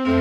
Hey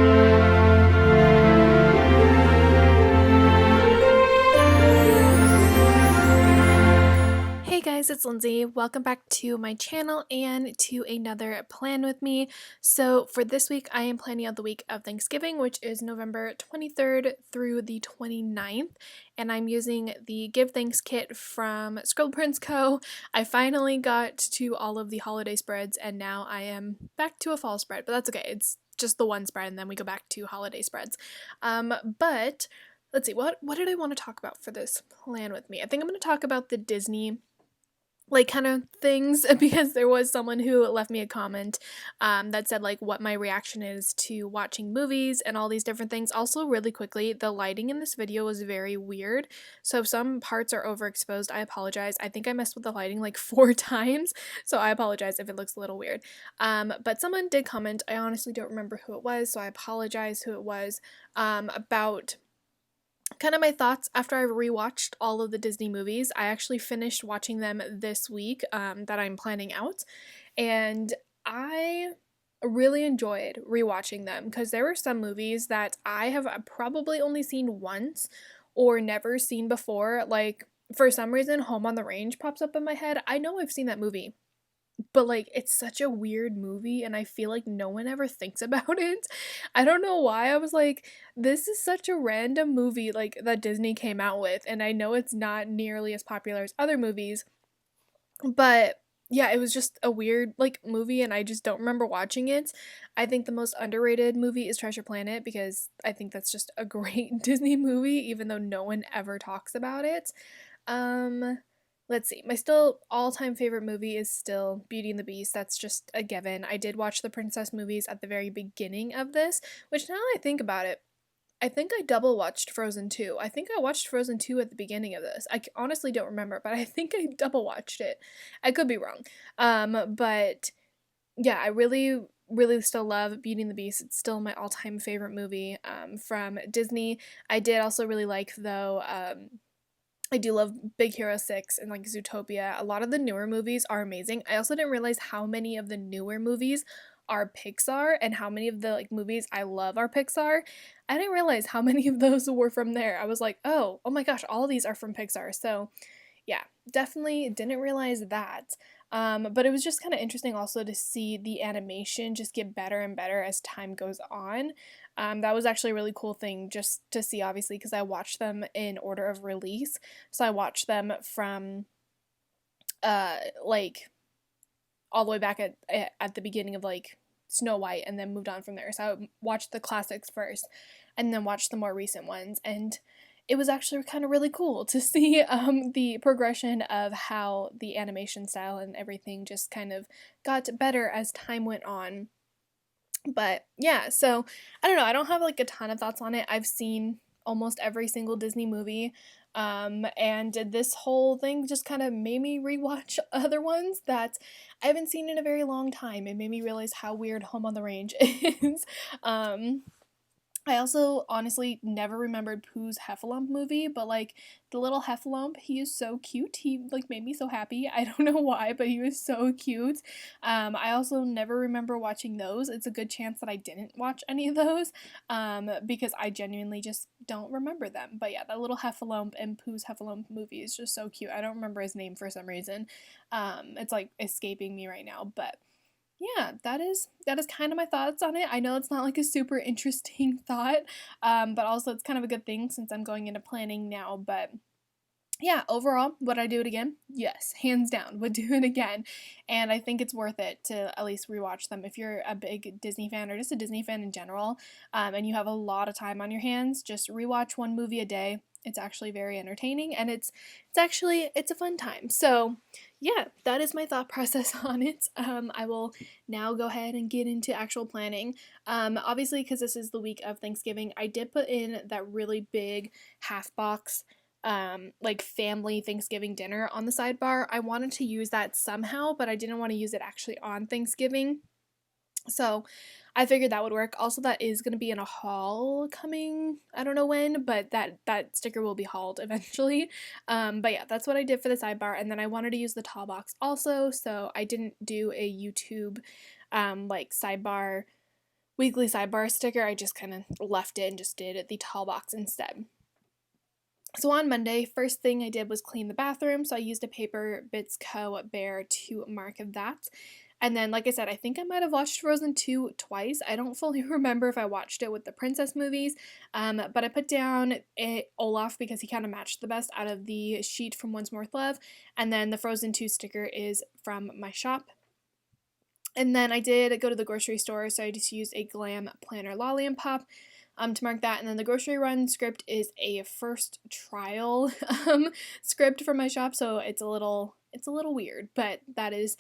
guys, it's Lindsay. Welcome back to my channel and to another plan with me. So for this week, I am planning out the week of Thanksgiving, which is November 23rd through the 29th, and I'm using the Give Thanks kit from Scribble Co. I finally got to all of the holiday spreads, and now I am back to a fall spread, but that's okay. It's just the one spread, and then we go back to holiday spreads. But let's see, what did I want to talk about for this plan with me? I think I'm going to talk about the Disney kind of things because there was someone who left me a comment that said what my reaction is to watching movies and all these different things. Also, really quickly, the lighting in this video was very weird, so if some parts are overexposed, I apologize. I think I messed with the lighting like 4 times, so I apologize if it looks a little weird. But someone did comment, I honestly don't remember who it was, so I apologize who it was, about kind of my thoughts after I rewatched all of the Disney movies. I actually finished watching them this week that I'm planning out, and I really enjoyed rewatching them because there were some movies that I have probably only seen once or never seen before. Like, for some reason, Home on the Range pops up in my head. I know I've seen that movie, but it's such a weird movie and I feel like no one ever thinks about it. I don't know why. I was like, this is such a random movie that Disney came out with, and I know it's not nearly as popular as other movies, but yeah, it was just a weird movie and I just don't remember watching it. I think the most underrated movie is Treasure Planet because I think that's just a great Disney movie even though no one ever talks about it. Um Let's see. My still all-time favorite movie is still Beauty and the Beast. That's just a given. I did watch the princess movies at the very beginning of this, which now that I think about it, I think I double watched Frozen 2. I think I watched Frozen 2 at the beginning of this. Honestly don't remember, but I think I double watched it. I could be wrong. But yeah, I really still love Beauty and the Beast. It's still my all-time favorite movie from Disney. I did also really like, though, I do love Big Hero 6 and Zootopia. A lot of the newer movies are amazing. I also didn't realize how many of the newer movies are Pixar and how many of the movies I love are Pixar. I didn't realize how many of those were from there. I was like, oh my gosh, all of these are from Pixar. So yeah, definitely didn't realize that. But it was just kind of interesting also to see the animation just get better and better as time goes on. That was actually a really cool thing just to see, obviously, because I watched them in order of release. So I watched them from all the way back at the beginning of Snow White and then moved on from there. So I watched the classics first and then watched the more recent ones, and it was actually kind of really cool to see the progression of how the animation style and everything just kind of got better as time went on. But yeah, so I don't know, I don't have a ton of thoughts on it. I've seen almost every single Disney movie, and this whole thing just kind of made me rewatch other ones that I haven't seen in a very long time. It made me realize how weird Home on the Range is. I also honestly never remembered Pooh's Heffalump movie, but the little Heffalump, he is so cute. He made me so happy. I don't know why, but he was so cute. I also never remember watching those. It's a good chance that I didn't watch any of those, because I genuinely just don't remember them. But yeah, that little Heffalump and Pooh's Heffalump movie is just so cute. I don't remember his name for some reason. It's escaping me right now, but yeah, that is kind of my thoughts on it. I know it's not a super interesting thought, but also it's kind of a good thing since I'm going into planning now. But yeah, overall, would I do it again? Yes, hands down, would do it again. And I think it's worth it to at least rewatch them if you're a big Disney fan or just a Disney fan in general, and you have a lot of time on your hands. Just rewatch one movie a day. It's actually very entertaining, and it's a fun time. So yeah, that is my thought process on it. I will now go ahead and get into actual planning. Obviously, because this is the week of Thanksgiving, I did put in that really big half box family Thanksgiving dinner on the sidebar. I wanted to use that somehow, but I didn't want to use it actually on Thanksgiving. So I figured that would work. Also, that is going to be in a haul coming, I don't know when, but that sticker will be hauled eventually. But yeah, that's what I did for the sidebar, and then I wanted to use the tall box also, so I didn't do a YouTube sidebar weekly sidebar sticker, I just kind of left it and just did the tall box instead. So on Monday, first thing I did was clean the bathroom. So I used a Paper Bits Co. Bear to mark that. And then, like I said, I think I might have watched Frozen 2 twice. I don't fully remember if I watched it with the princess movies, but I put down Olaf because he kind of matched the best out of the sheet from Once More with Love. And then the Frozen 2 sticker is from my shop. And then I did go to the grocery store, so I just used a Glam Planner Lolly and Pop to mark that. And then the grocery run script is a first trial script from my shop, so it's a little weird, but that is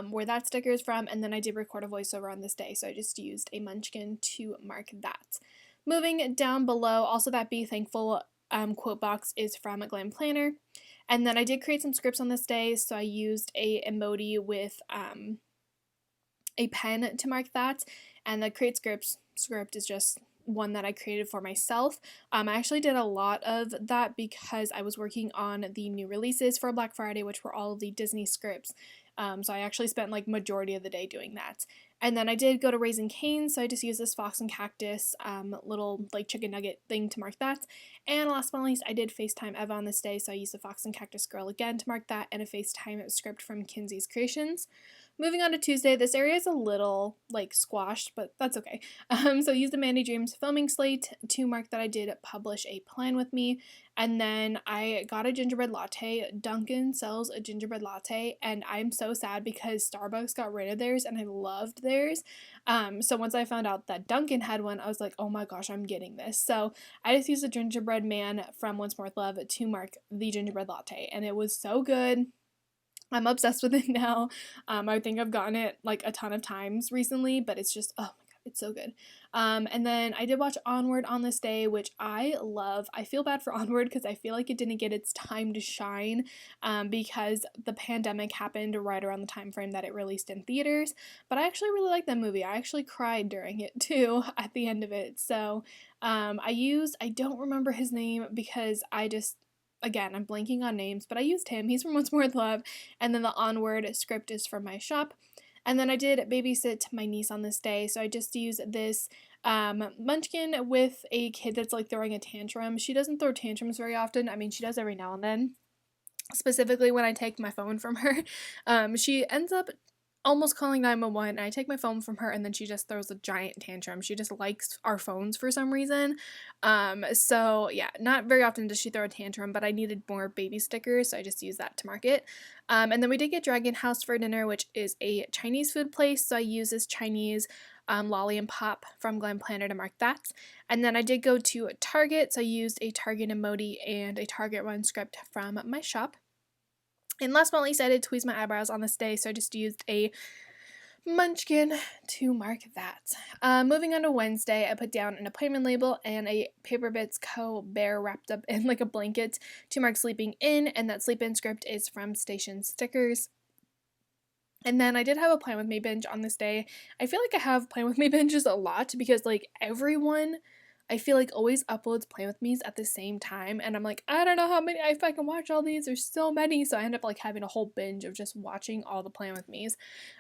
where that sticker is from. And then I did record a voiceover on this day, so I just used a Munchkin to mark that. Moving down below, also that Be Thankful quote box is from a Glam Planner. And then I did create some scripts on this day, so I used a emoji with a pen to mark that, and the Create Scripts script is just one that I created for myself. I actually did a lot of that because I was working on the new releases for Black Friday, which were all of the Disney scripts. So I actually spent like majority of the day doing that. And then I did go to Raising Cane's, so I just used this Fox and Cactus little like chicken nugget thing to mark that. And last but not least, I did FaceTime Eva on this day, so I used the Fox and Cactus girl again to mark that, and a FaceTime script from Kinsey's Creations. Moving on to Tuesday, this area is a little like squashed, but that's okay. So I used the Mandy Dreams filming slate to mark that I did publish a plan with me. And then I got a gingerbread latte. Dunkin' sells a gingerbread latte, and I'm so sad because Starbucks got rid of theirs and I loved theirs. So once I found out that Dunkin' had one, I was like, oh my gosh, I'm getting this. So I just used a gingerbread man from Once More with Love to mark the gingerbread latte, and it was so good. I'm obsessed with it now. I think I've gotten it like a ton of times recently, but it's just, oh my god, it's so good. And then I did watch Onward on this day, which I love. I feel bad for Onward because I feel like it didn't get its time to shine because the pandemic happened right around the time frame that it released in theaters. But I actually really like that movie. I actually cried during it too at the end of it. So I don't remember his name because again, I'm blanking on names, but I used him. He's from Once More with Love. And then the Onward script is from my shop. And then I did babysit my niece on this day. So I just used this munchkin with a kid that's like throwing a tantrum. She doesn't throw tantrums very often. I mean, she does every now and then. Specifically when I take my phone from her. She ends up almost calling 911, and I take my phone from her, and then she just throws a giant tantrum. She just likes our phones for some reason. So yeah, not very often does she throw a tantrum, but I needed more baby stickers, so I just used that to mark it. And then we did get Dragon House for dinner, which is a Chinese food place, so I use this Chinese lolly and pop from Glam Planner to mark that. And then I did go to Target, so I used a Target emoji and a Target run script from my shop. And last but not least, I did tweeze my eyebrows on this day, so I just used a munchkin to mark that. Moving on to Wednesday, I put down an appointment label and a Paper Bits Co. bear wrapped up in like a blanket to mark sleeping in, and that sleep in script is from Station Stickers. And then I did have a Plan With Me binge on this day. I feel like I have Plan With Me binges a lot because like everyone, I feel like always uploads Plan With Me's at the same time, and I'm like, I don't know how many, if I can watch all these, there's so many, so I end up like having a whole binge of just watching all the Plan With Me's.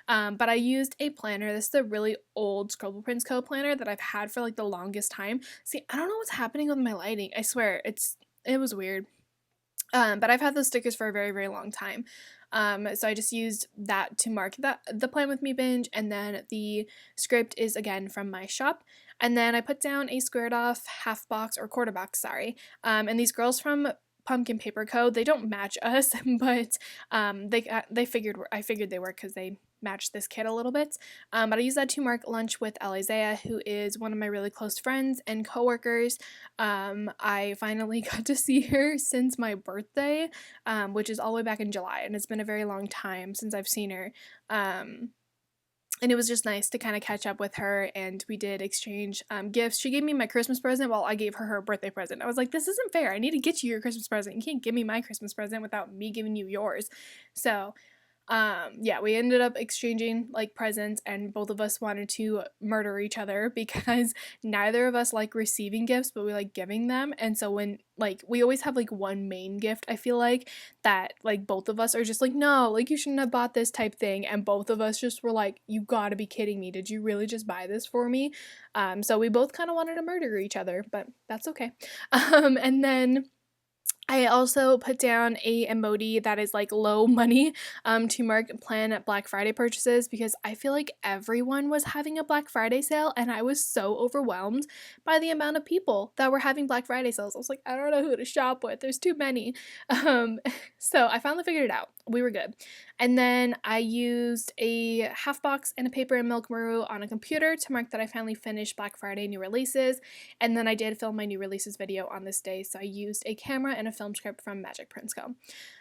But I used a planner. This is a really old Scribble Prince Co. planner that I've had for like the longest time. See, I don't know what's happening with my lighting. I swear, it was weird. But I've had those stickers for a very, very long time. So I just used that to mark the Plan With Me binge, and then the script is again from my shop. And then I put down a squared off half box or quarter box, sorry. And these girls from Pumpkin Paper Co., they don't match us, but I figured they were because they matched this kit a little bit. But I used that to mark lunch with Elizea, who is one of my really close friends and coworkers. I finally got to see her since my birthday, which is all the way back in July, and it's been a very long time since I've seen her. And it was just nice to kind of catch up with her, and we did exchange gifts. She gave me my Christmas present while I gave her birthday present. I was like, this isn't fair. I need to get you your Christmas present. You can't give me my Christmas present without me giving you yours. So Yeah, we ended up exchanging like presents, and both of us wanted to murder each other because neither of us like receiving gifts, but we like giving them. And so when like we always have like one main gift, I feel like that like both of us are just like, no, like you shouldn't have bought this type thing, and both of us just were like, you gotta be kidding me, did you really just buy this for me? So we both kind of wanted to murder each other, but that's okay. And then I also put down a emoji that is like low money to mark plan Black Friday purchases, because I feel like everyone was having a Black Friday sale, and I was so overwhelmed by the amount of people that were having Black Friday sales. I was like, I don't know who to shop with. There's too many. Um, so I finally figured it out. We were good. And then I used a half box and a paper and milk maru on a computer to mark that I finally finished Black Friday new releases. And then I did film my new releases video on this day, so I used a camera and a film script from Magic Prince Co.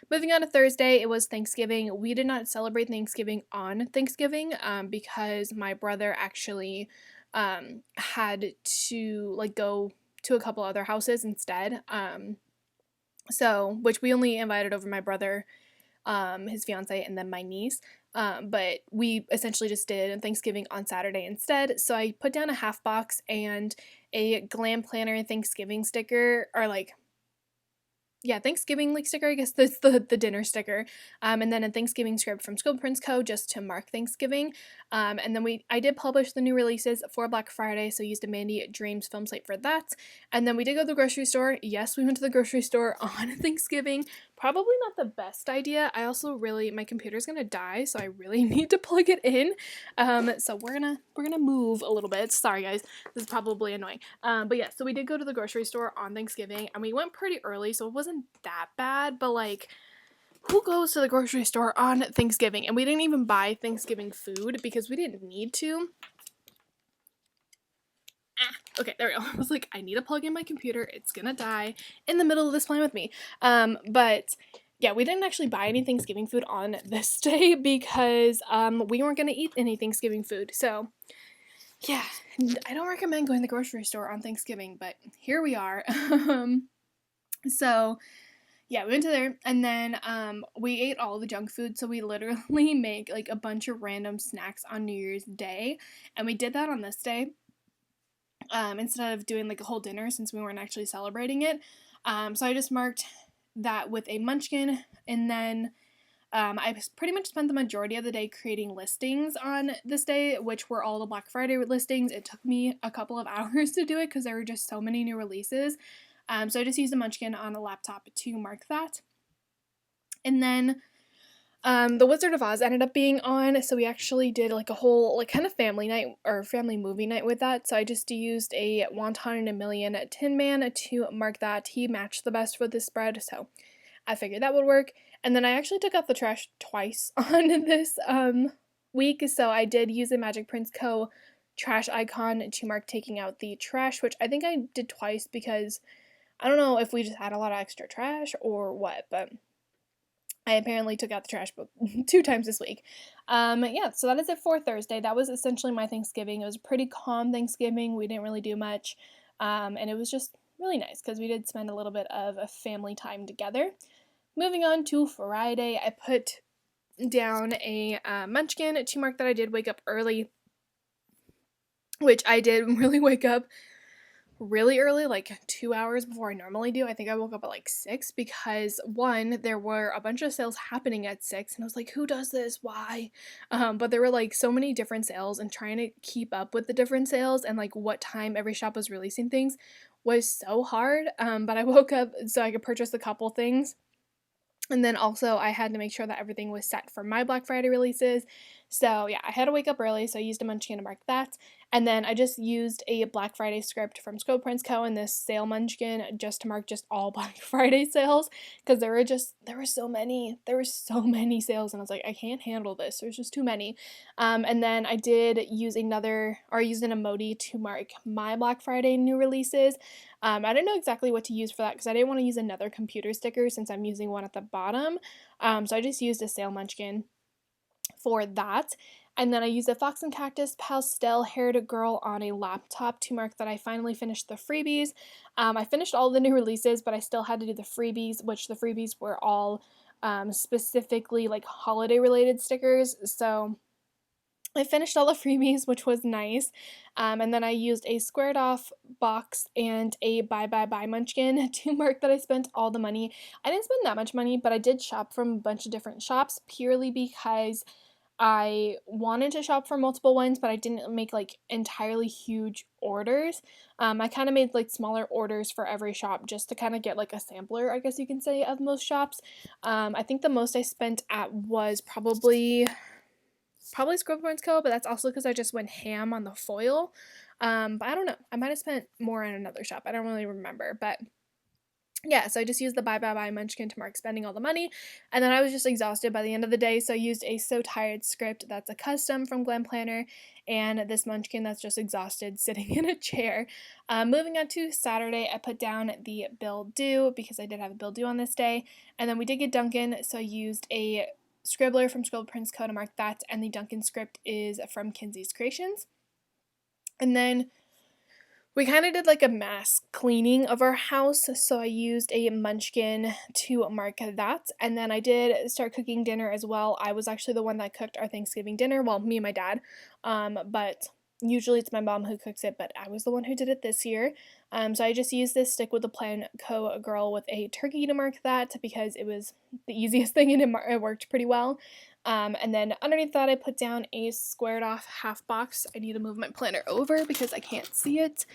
Moving on to Thursday, it was Thanksgiving. We did not celebrate Thanksgiving on Thanksgiving because my brother actually had to like go to a couple other houses instead. So which we only invited over my brother, his fiance, and then my niece. But we essentially just did Thanksgiving on Saturday instead. So I put down a half box and a Glam Planner Thanksgiving sticker, or like, yeah, Thanksgiving like sticker, I guess that's the dinner sticker, and then a Thanksgiving script from Scribble Prince Co. just to mark Thanksgiving, and then I did publish the new releases for Black Friday, so I used a Mandy Dreams film site for that, and then we did go to the grocery store. Yes, we went to the grocery store on Thanksgiving. Probably not the best idea. I also really, my computer's gonna die, so I really need to plug it in. So we're gonna move a little bit. Sorry guys, this is probably annoying. But yeah, so we did go to the grocery store on Thanksgiving, and we went pretty early, so it wasn't that bad, but like, who goes to the grocery store on Thanksgiving? And we didn't even buy Thanksgiving food because we didn't need to. Okay, there we go. I was like, I need to plug in my computer. It's gonna die in the middle of this plan with me. But yeah, we didn't actually buy any Thanksgiving food on this day because we weren't gonna eat any Thanksgiving food. So yeah, I don't recommend going to the grocery store on Thanksgiving, but here we are. So yeah, we went to there, and then we ate all the junk food, so we literally make like a bunch of random snacks on New Year's Day, and we did that on this day. Instead of doing like a whole dinner, since we weren't actually celebrating it. So I just marked that with a munchkin, and then I pretty much spent the majority of the day creating listings on this day, which were all the Black Friday listings. It took me a couple of hours to do it because there were just so many new releases. So I just used a munchkin on a laptop to mark that. And then The Wizard of Oz ended up being on, so we actually did like a whole like kind of family night or family movie night with that. So I just used a Wonton and a Million Tin Man to mark that. He matched the best for this spread, so I figured that would work. And then I actually took out the trash twice on this week, so I did use a Magic Prince Co. trash icon to mark taking out the trash, which I think I did twice because I don't know if we just had a lot of extra trash or what, but I apparently took out the trash book 2 times this week. Yeah, so that is it for Thursday. That was essentially my Thanksgiving. It was a pretty calm Thanksgiving. We didn't really do much, and it was just really nice because we did spend a little bit of a family time together. Moving on to Friday, I put down a munchkin to mark that I did wake up early, which I did really wake up really early, like 2 hours before I normally do. I think I woke up at like 6 because one, there were a bunch of sales happening at 6, and I was like, who does this? Why? But there were like so many different sales, and trying to keep up with the different sales and like what time every shop was releasing things was so hard. But I woke up so I could purchase a couple things. And then also I had to make sure that everything was set for my Black Friday releases. So yeah, I had to wake up early, so I used a munchkin to mark that. And then I just used a Black Friday script from Scribble Prince Co. and this sale munchkin just to mark just all Black Friday sales, because there were so many sales, and I was like, I can't handle this. There's just too many. And then I did use used an emoji to mark my Black Friday new releases. I didn't know exactly what to use for that because I didn't want to use another computer sticker since I'm using one at the bottom. So I just used a sale munchkin for that. And then I used a Fox and Cactus pastel haired girl on a laptop to mark that I finally finished the freebies. I finished all the new releases, but I still had to do the freebies, which the freebies were all specifically like holiday related stickers. So I finished all the freebies, which was nice. And then I used a squared off box and a buy buy buy munchkin to mark that I spent all the money. I didn't spend that much money, but I did shop from a bunch of different shops purely because I wanted to shop for multiple ones, but I didn't make like entirely huge orders. I kind of made like smaller orders for every shop just to kind of get like a sampler, I guess you can say, of most shops. I think the most I spent at was probably Scribble Co, but that's also because I just went ham on the foil. But I don't know. I might have spent more at another shop. I don't really remember, but yeah, so I just used the buy buy buy munchkin to mark spending all the money, and then I was just exhausted by the end of the day, so I used a So Tired script that's a custom from Glam Planner, and this munchkin that's just exhausted sitting in a chair. Moving on to Saturday, I put down the bill due because I did have a bill due on this day, and then we did get Duncan, so I used a Scribbler from Scribble Co to mark that, and the Duncan script is from Kinsey's Creations. And then we kind of did like a mass cleaning of our house, so I used a munchkin to mark that, and then I did start cooking dinner as well. I was actually the one that cooked our Thanksgiving dinner, well, me and my dad, but usually it's my mom who cooks it, but I was the one who did it this year. So I just used this Stick with the Plan Co. girl with a turkey to mark that because it was the easiest thing and it worked pretty well. And then underneath that, I put down a squared off half box. I need to move my planner over because I can't see it.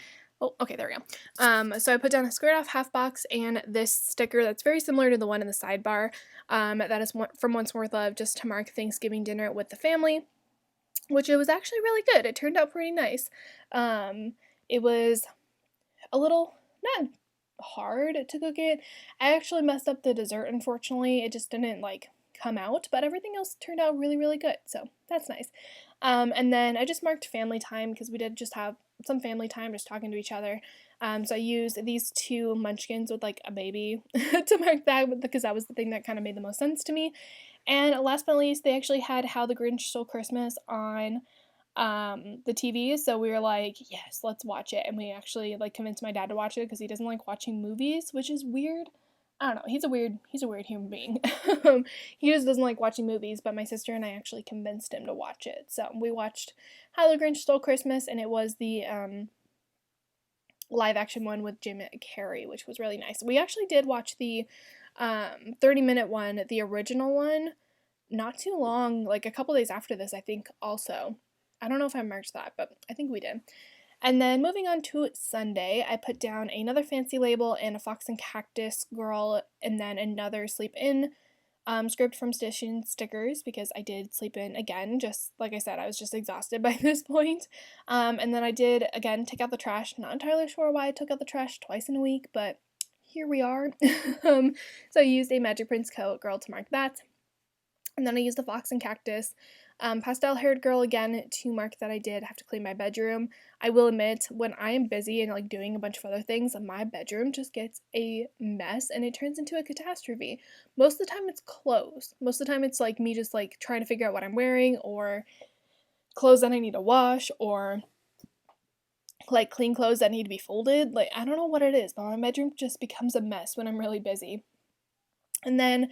Oh, okay, there we go. So I put down a squared off half box and this sticker that's very similar to the one in the sidebar. That is from Once More with Love, just to mark Thanksgiving dinner with the family, which it was actually really good. It turned out pretty nice. It was a little, not hard to cook it. I actually messed up the dessert, unfortunately. It just didn't like come out, but everything else turned out really, really good, so that's nice. And then I just marked family time because we did just have some family time just talking to each other. So I used these two munchkins with like a baby to mark that because that was the thing that kind of made the most sense to me. And last but not least, they actually had How the Grinch Stole Christmas on the TV, so we were like, yes, let's watch it. And we actually like convinced my dad to watch it because he doesn't like watching movies, which is weird. I don't know, he's a weird human being. He just doesn't like watching movies, but my sister and I actually convinced him to watch it. So we watched How the Grinch Stole Christmas, and it was the live action one with Jim Carrey, which was really nice. We actually did watch the 30-minute one, the original one, not too long, like a couple days after this, I think, also. I don't know if I marked that, but I think we did. And then moving on to Sunday, I put down another fancy label and a Fox and Cactus girl, and then another Sleep In script from Station Stickers because I did sleep in again. Just like I said, I was just exhausted by this point. And then I did, again, take out the trash. Not entirely sure why I took out the trash twice in a week, but here we are. So I used a Magic Prince Co. girl to mark that. And then I used the Fox and Cactus pastel-haired girl again to mark that I did have to clean my bedroom. I will admit, when I am busy and like doing a bunch of other things, my bedroom just gets a mess and it turns into a catastrophe. Most of the time it's clothes. Most of the time it's like me just like trying to figure out what I'm wearing, or clothes that I need to wash, or like clean clothes that need to be folded. Like, I don't know what it is, but my bedroom just becomes a mess when I'm really busy. And then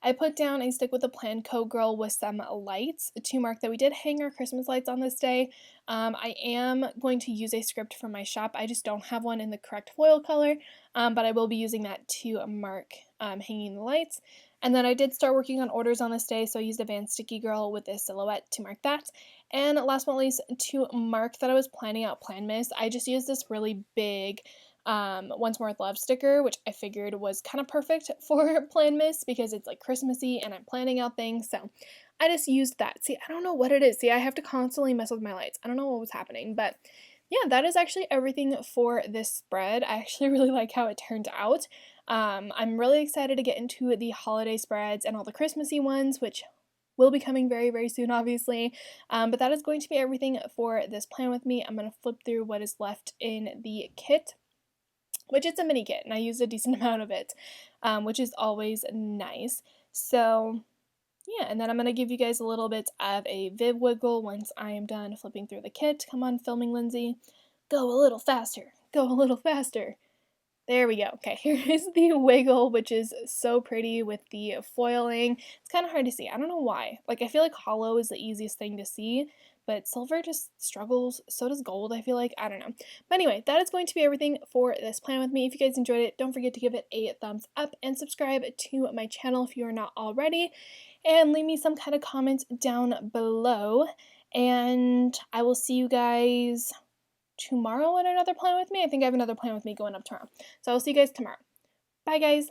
I put down a Stick with a Plan Co. girl with some lights to mark that we did hang our Christmas lights on this day. I am going to use a script from my shop. I just don't have one in the correct foil color, but I will be using that to mark hanging the lights. And then I did start working on orders on this day, so I used a Van Sticky Girl with a silhouette to mark that. And last but not least, to mark that I was planning out PLANMAS, I just used this really big Once More with Love sticker, which I figured was kind of perfect for PLANMAS because it's like Christmassy and I'm planning out things, so I just used that. See, I don't know what it is. See, I have to constantly mess with my lights. I don't know what was happening, but yeah, that is actually everything for this spread. I actually really like how it turned out. I'm really excited to get into the holiday spreads and all the Christmassy ones, which will be coming very, very soon, obviously. But that is going to be everything for this plan with me. I'm going to flip through what is left in the kit, which is a mini kit, and I used a decent amount of it, which is always nice. So yeah, and then I'm going to give you guys a little bit of a Viv wiggle once I am done flipping through the kit. Come on, filming Lindsay. Go a little faster. Go a little faster. There we go. Okay, here is the wiggle, which is so pretty with the foiling. It's kind of hard to see. I don't know why. Like, I feel like hollow is the easiest thing to see, but silver just struggles. So does gold, I feel like. I don't know. But anyway, that is going to be everything for this plan with me. If you guys enjoyed it, don't forget to give it a thumbs up and subscribe to my channel if you are not already. And leave me some kind of comment down below. And I will see you guys tomorrow at another plan with me. I think I have another plan with me going up tomorrow. So I'll see you guys tomorrow. Bye, guys.